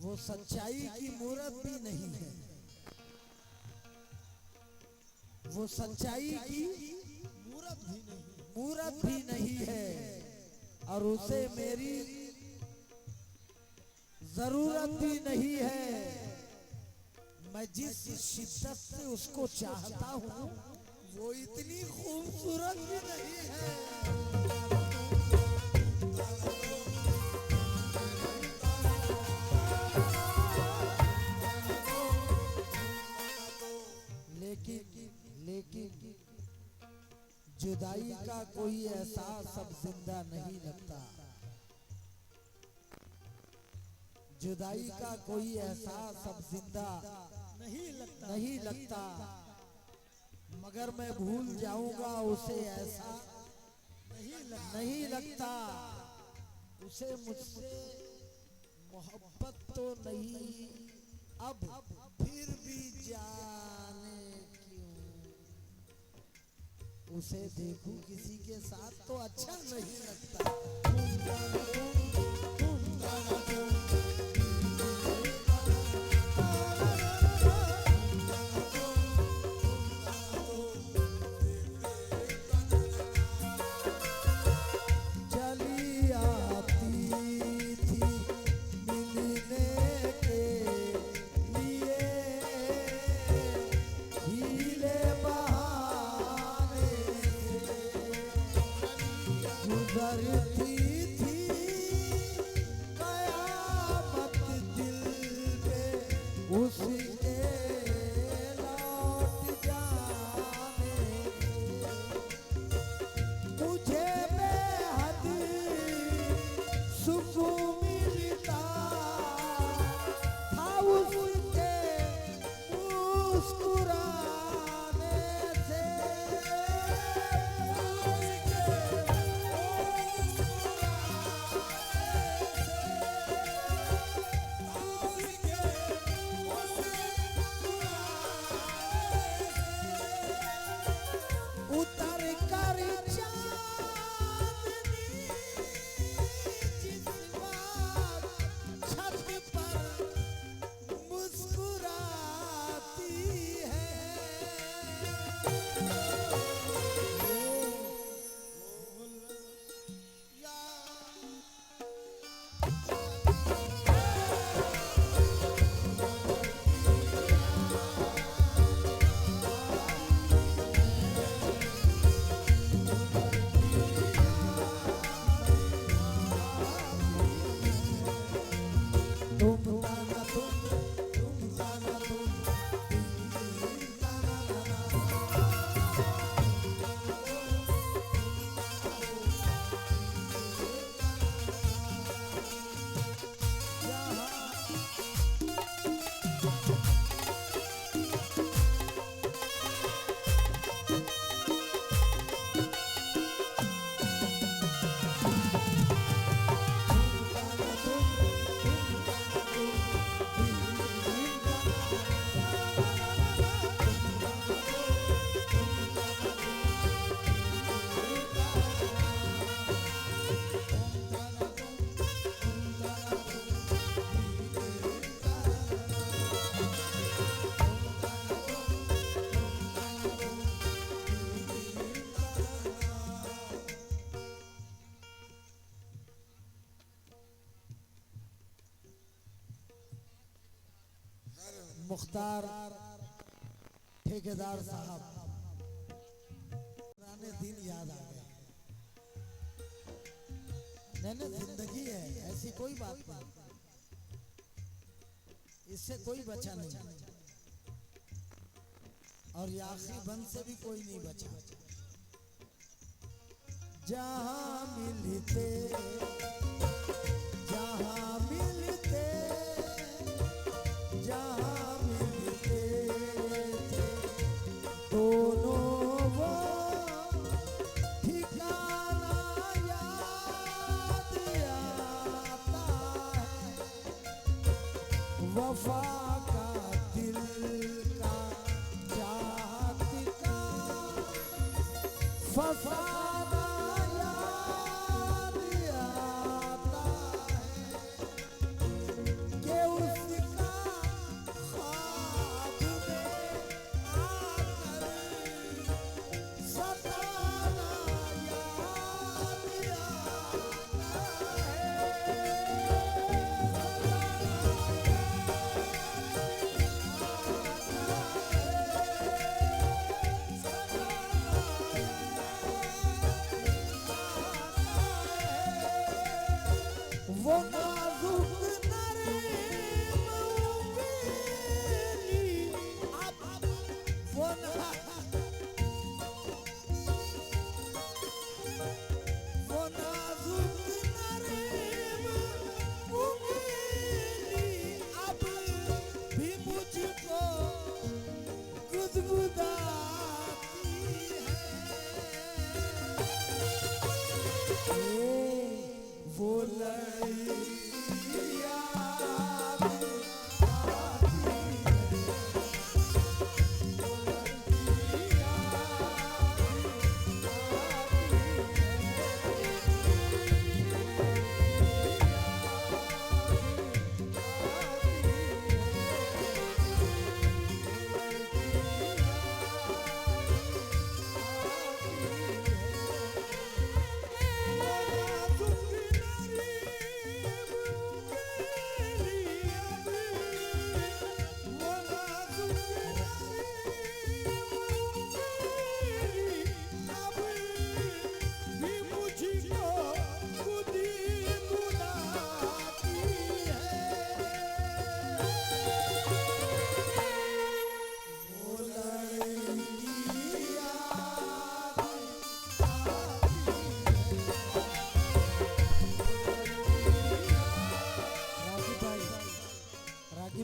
वो सच्चाई की मूरत भी नहीं है, वो सच्चाई की मूरत भी नहीं है, और उसे मेरी जरूरत भी नहीं है। मैं जिस शिद्दत से उसको चाहता हूँ वो इतनी खूबसूरत भी नहीं है। लेकिन जुदाई का कोई एहसास अब जिंदा नहीं लगता, जुदाई का कोई एहसास अब जिंदा नहीं लगता, मगर मैं भूल जाऊंगा उसे ऐसा नहीं लगता। उसे मुझसे मोहब्बत तो नहीं अब, फिर भी जाने उसे देखूं किसी के साथ तो अच्छा नहीं लगता। चली आती थी मिलने के लिए, हीले बहाने गुजरती थी कयामत दिल पे उसके लौट जाने। मुझे बेहद सुकून मिलता था उसके मुस्कुराने से। उतर कर चांदनी जिस वक्त छत पर मुस्कुराती है, मुख्तार ठेकेदार साहब, पुराने दिन याद आ गए। नहीं, जिंदगी है, ऐसी कोई बात नहीं, इससे कोई बचा नहीं, और ये आखिरी बंद से भी कोई नहीं बचा। जहां मिलते जहां मिलते जहां मिलते थे दोनों वो ठिकाना याद आता है। वफा का दिल का चाहत का फसाना याद आता है कि उस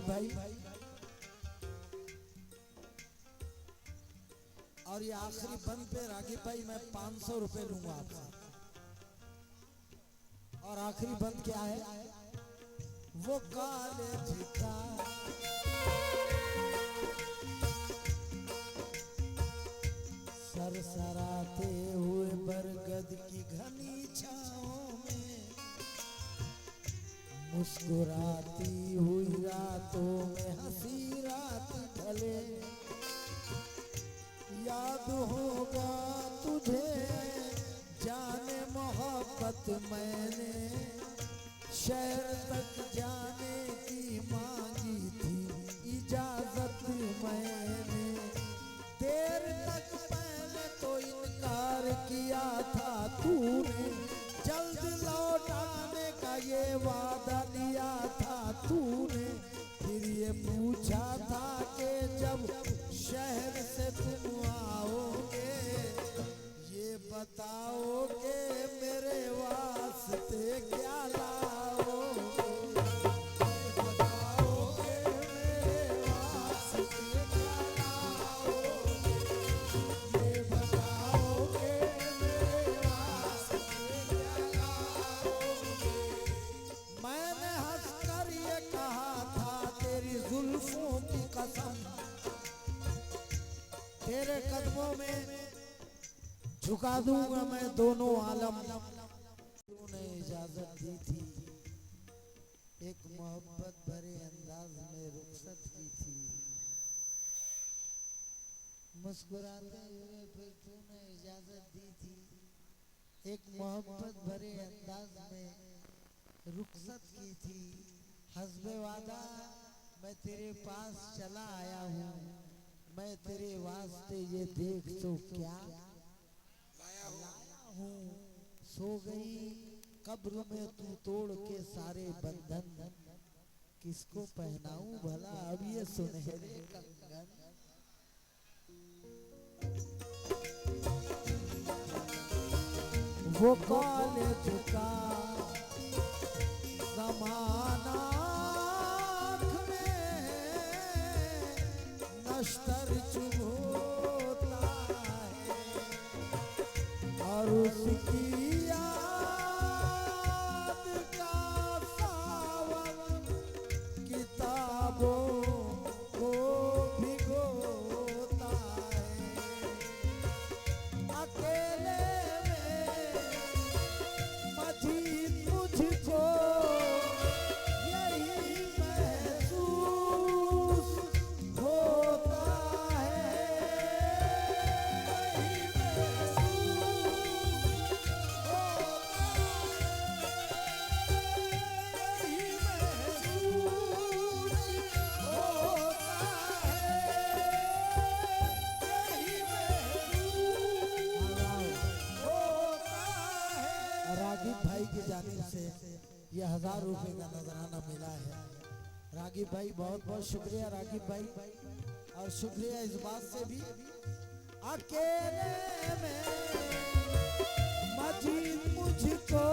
भाई, और ये आखिरी बंद पे रागिब भाई मैं 500 रुपए लूंगा आपसे। और आखिरी बंद क्या है? वो काले झिका सरसराते हुए बरगद की घनी छाओं में, मुस्कुराती हुई रातों में हंसी रात ढले, याद होगा तुझे जाने मोहब्बत मैंने शहर तक जाने की मांगी थी इजाजत मैंने, देर तक पहले तो इनकार किया था तूने, जल्द लौट आने का ये वादा लिया था तूने, फिर ये पूछा था कि जब शहर से तुम आओगे ये बताओगे मेरे वास्ते क्या लाओगे, बताओगे मेरे वास्ते क्या लाओगे, ये बताओगे मेरे वास्ते क्या लाओगे। मैंने हंसकर ये कहा था तेरी जुल्फों की कसम, तेरे कदमों में झुका दूंगा मैं दोनों आलम। तूने इजाजत दी थी, एक मोहब्बत भरे अंदाज में रुखसत की थी, मुस्कुराते हुए फिर तूने इजाजत दी थी, एक मोहब्बत भरे अंदाज में रुखसत की थी, हस्बे वादा मैं तेरे पास चला आया हूँ, मैं तेरे वास्ते ये देख तो क्या लाया हूँ, सो गई कब्र में तू तोड़ के सारे बंधन, किसको पहनाऊं भला अब ये सुनहरे कंगन। वो कॉलेज का ज़माना नश्तर चुभोता है और उसकी याद का सावन किताबों को भिगोता है, अकेले में मजीद मुझको यही महसूस होता है, यही महसूस होता है, यही महसूस होता है, यही महसूस होता है। रागिब भाई की जानिब से ये 1000 रुपए का नजराना मिला है। रागिब भाई बहुत बहुत शुक्रिया रागिब भाई, और शुक्रिया इस बात से भी अकेले में मजीद मुझको